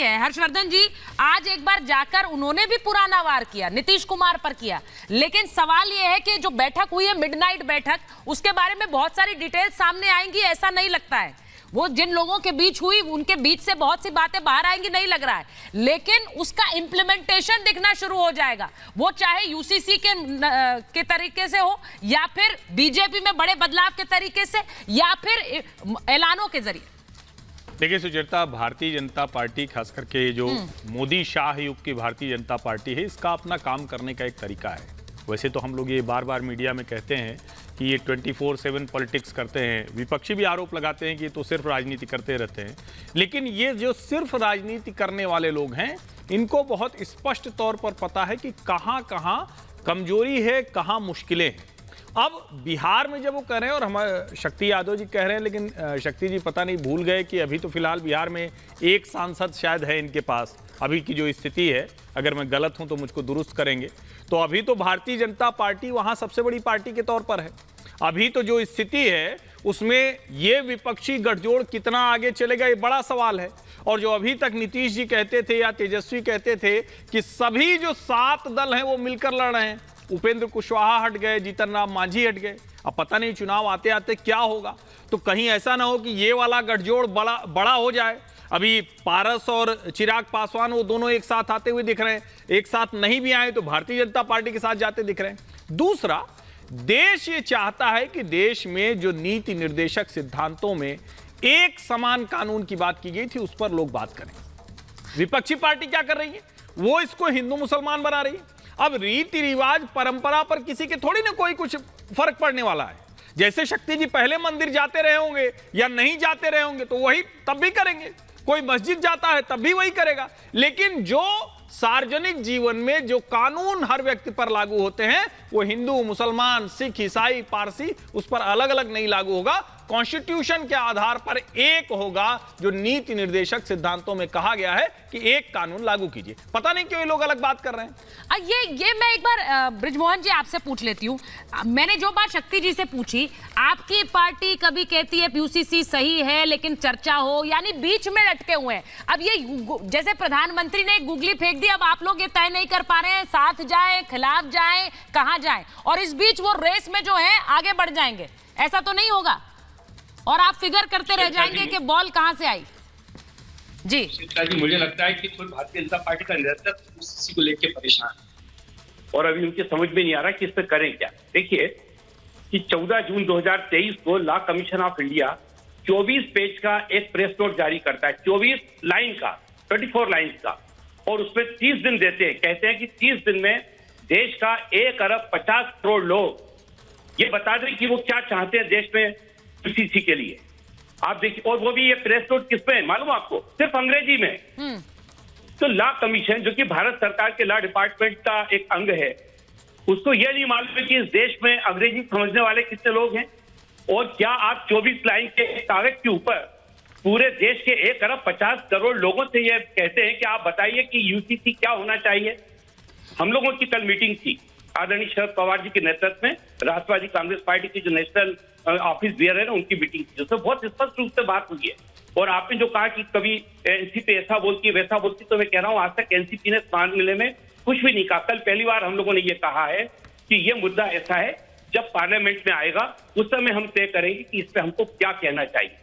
है हर्षवर्धन जी, आज एक बार जाकर उन्होंने भी पुराना वार किया, नीतीश कुमार पर किया, लेकिन सवाल यह है कि जो बैठक हुई है मिडनाइट बैठक, उसके बारे में बहुत सारी डिटेल्स सामने आएंगी ऐसा नहीं लगता है। वो जिन लोगों के बीच हुई उनके बीच से बहुत सी बातें बाहर आएंगी नहीं लग रहा है, लेकिन उसका इम्प्लीमेंटेशन दिखना शुरू हो जाएगा, वो चाहे यूसीसी के तरीके से हो या फिर बीजेपी में बड़े बदलाव के तरीके से या फिर ऐलानों के जरिए। देखिए सुचेता, भारतीय जनता पार्टी खास करके जो मोदी शाह युग की भारतीय जनता पार्टी है, इसका अपना काम करने का एक तरीका है। वैसे तो हम लोग ये बार बार मीडिया में कहते हैं कि ये 24/7 पॉलिटिक्स करते हैं, विपक्षी भी आरोप लगाते हैं कि तो सिर्फ राजनीति करते रहते हैं, लेकिन ये जो सिर्फ राजनीति करने वाले लोग हैं, इनको बहुत स्पष्ट तौर पर पता है कि कहाँ कहाँ कमजोरी है, कहाँ मुश्किलें हैं। अब बिहार में जब वो कह रहे हैं और हमारे शक्ति यादव जी कह रहे हैं, लेकिन शक्ति जी पता नहीं भूल गए कि अभी तो फिलहाल बिहार में एक सांसद शायद है इनके पास। अभी की जो स्थिति है, अगर मैं गलत हूं तो मुझको दुरुस्त करेंगे, तो अभी तो भारतीय जनता पार्टी वहां सबसे बड़ी पार्टी के तौर पर है। अभी तो जो स्थिति है उसमें ये विपक्षी गठजोड़ कितना आगे चलेगा, ये बड़ा सवाल है। और जो अभी तक नीतीश जी कहते थे या तेजस्वी कहते थे कि सभी जो 7 दल हैं वो मिलकर लड़ रहे हैं, उपेंद्र कुशवाहा हट गए, जीतन राम मांझी हट गए, अब पता नहीं चुनाव आते आते क्या होगा। तो कहीं ऐसा ना हो कि ये वाला गठजोड़ बड़ा हो जाए। अभी पारस और चिराग पासवान वो दोनों एक साथ आते हुए दिख रहे हैं, एक साथ नहीं भी आए तो भारतीय जनता पार्टी के साथ जाते दिख रहे हैं। दूसरा, देश ये चाहता है कि देश में जो नीति निर्देशक सिद्धांतों में एक समान कानून की बात की गई थी उस पर लोग बात करें। विपक्षी पार्टी क्या कर रही है, वो इसको हिंदू मुसलमान बना रही है। अब रीति रिवाज परंपरा पर किसी के थोड़ी ना कोई कुछ फर्क पड़ने वाला है। जैसे शक्ति जी पहले मंदिर जाते रहे होंगे या नहीं जाते रहे होंगे तो वही तब भी करेंगे, कोई मस्जिद जाता है तब भी वही करेगा। लेकिन जो सार्वजनिक जीवन में जो कानून हर व्यक्ति पर लागू होते हैं वो हिंदू, मुसलमान, सिख, ईसाई, पारसी, उस पर अलग अलग नहीं लागू होगा। कॉन्स्टिट्यूशन के आधार पर एक होगा जो नीति निर्देशक सिद्धांतों में कहा गया है कि एक कानून लागू कीजिए। पता नहीं क्यों ये लोग अलग बात कर रहे हैं। ये मैं एक बार ब्रिजमोहन जी आपसे पूछ लेती हूँ। मैंने जो बात शक्ति जी से पूछी, आपकी पार्टी कभी कहती है यूसीसी सही है लेकिन चर्चा हो, यानी बीच में लटके हुए हैं। अब ये जैसे प्रधानमंत्री ने गूगली फेंक दी, अब आप लोग ये तय नहीं कर पा रहे हैं साथ जाए खिलाफ जाए कहां जाए, और इस बीच वो रेस में जो है आगे बढ़ जाएंगे, ऐसा तो नहीं होगा और आप फिगर करते रह जाएंगे कि बॉल कहां से आई। जी मुझे लगता है कि खुद भारतीय जनता पार्टी का नेतृत्व यूसीसी को लेकर परेशान है और अभी उनकी समझ में नहीं आ रहा कि इस पर करें क्या। देखिए कि 14 जून 2023 को law commission of India 24 page का एक प्रेस नोट जारी करता है, 24 लाइन का, 24 लाइन का, और उसमें 30 दिन देते हैं। कहते हैं कि 30 दिन में देश का 1 अरब 50 करोड़ लोग ये बता दें कि वो क्या चाहते हैं देश में यूसीसी के लिए। आप देखिए, और वो भी ये प्रेस नोट किस पे है मालूम आपको, सिर्फ अंग्रेजी में। तो लॉ कमीशन जो कि भारत सरकार के लॉ डिपार्टमेंट का एक अंग है, उसको यह नहीं मालूम है कि इस देश में अंग्रेजी समझने वाले कितने लोग हैं। और क्या आप 24 लाइन के कागज के ऊपर पूरे देश के 1 अरब 50 करोड़ लोगों से ये कहते हैं कि आप बताइए कि यूसीसी क्या होना चाहिए। हम लोगों की कल मीटिंग थी आदरणीय शरद पवार जी के नेतृत्व में, राष्ट्रवादी कांग्रेस पार्टी की जो नेशनल ऑफिस बियर है ना, उनकी मीटिंग थी, जिसमें बहुत स्पष्ट रूप से बात हुई है। और आपने जो कहा कि कभी एनसीपी ऐसा बोलती है वैसा बोलती, तो मैं कह रहा हूं आज तक एनसीपी ने इस मामले में कुछ भी नहीं कहा। कल पहली बार हम लोगों ने ये कहा है कि ये मुद्दा ऐसा है, जब पार्लियामेंट में आएगा उस समय हम तय करेंगे कि इस पे हमको क्या कहना चाहिए।